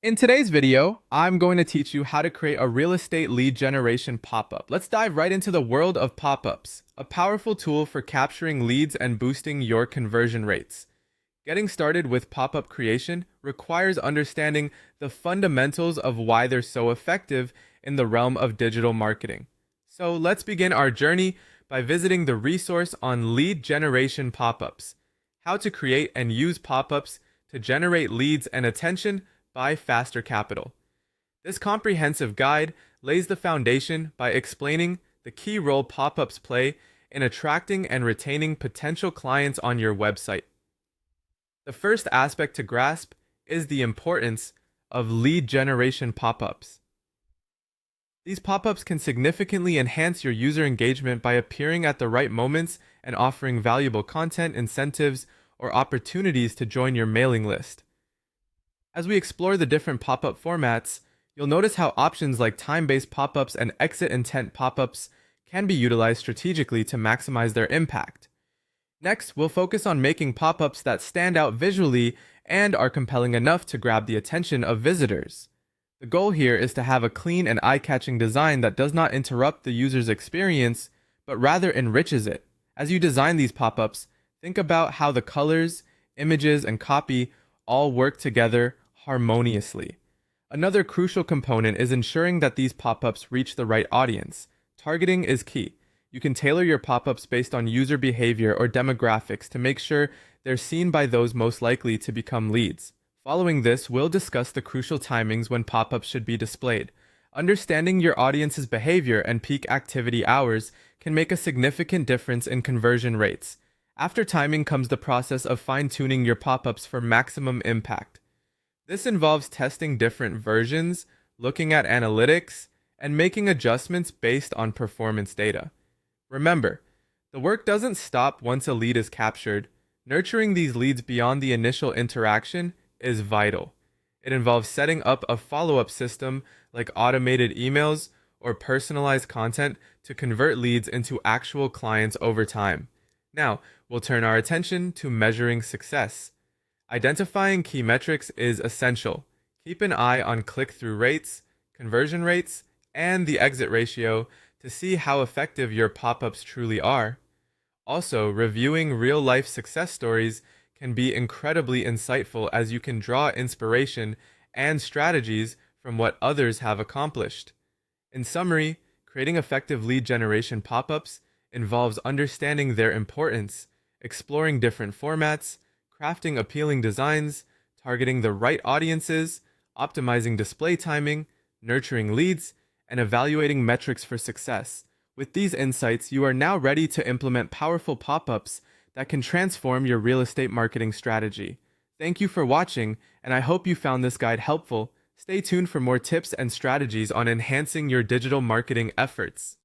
In today's video, I'm going to teach you how to create a real estate lead generation pop-up. Let's dive right into the world of pop-ups, a powerful tool for capturing leads and boosting your conversion rates. Getting started with pop-up creation requires understanding the fundamentals of why they're so effective in the realm of digital marketing. So let's begin our journey by visiting the resource on lead generation pop-ups, how to create and use pop-ups to generate leads and attention by faster capital. This comprehensive guide lays the foundation by explaining the key role pop-ups play in attracting and retaining potential clients on your website. The first aspect to grasp is the importance of lead generation pop-ups. These pop-ups can significantly enhance your user engagement by appearing at the right moments and offering valuable content, incentives, or opportunities to join your mailing list. As we explore the different pop-up formats, you'll notice how options like time-based pop-ups and exit intent pop-ups can be utilized strategically to maximize their impact. Next, we'll focus on making pop-ups that stand out visually and are compelling enough to grab the attention of visitors. The goal here is to have a clean and eye-catching design that does not interrupt the user's experience, but rather enriches it. As you design these pop-ups, think about how the colors, images, and copy all work together harmoniously. Another crucial component is ensuring that these pop-ups reach the right audience. Targeting is key. You can tailor your pop-ups based on user behavior or demographics to make sure they're seen by those most likely to become leads. Following this, we'll discuss the crucial timings when pop-ups should be displayed. Understanding your audience's behavior and peak activity hours can make a significant difference in conversion rates. After timing comes the process of fine-tuning your pop-ups for maximum impact. This involves testing different versions, looking at analytics, and making adjustments based on performance data. Remember, the work doesn't stop once a lead is captured. Nurturing these leads beyond the initial interaction is vital. It involves setting up a follow-up system like automated emails or personalized content to convert leads into actual clients over time. Now, we'll turn our attention to measuring success. Identifying key metrics is essential. Keep an eye on click-through rates, conversion rates, and the exit ratio to see how effective your pop-ups truly are. Also, reviewing real-life success stories can be incredibly insightful as you can draw inspiration and strategies from what others have accomplished. In summary, creating effective lead generation pop-ups involves understanding their importance, exploring different formats, crafting appealing designs, targeting the right audiences, optimizing display timing, nurturing leads, and evaluating metrics for success. With these insights, you are now ready to implement powerful pop-ups that can transform your real estate marketing strategy. Thank you for watching, and I hope you found this guide helpful. Stay tuned for more tips and strategies on enhancing your digital marketing efforts.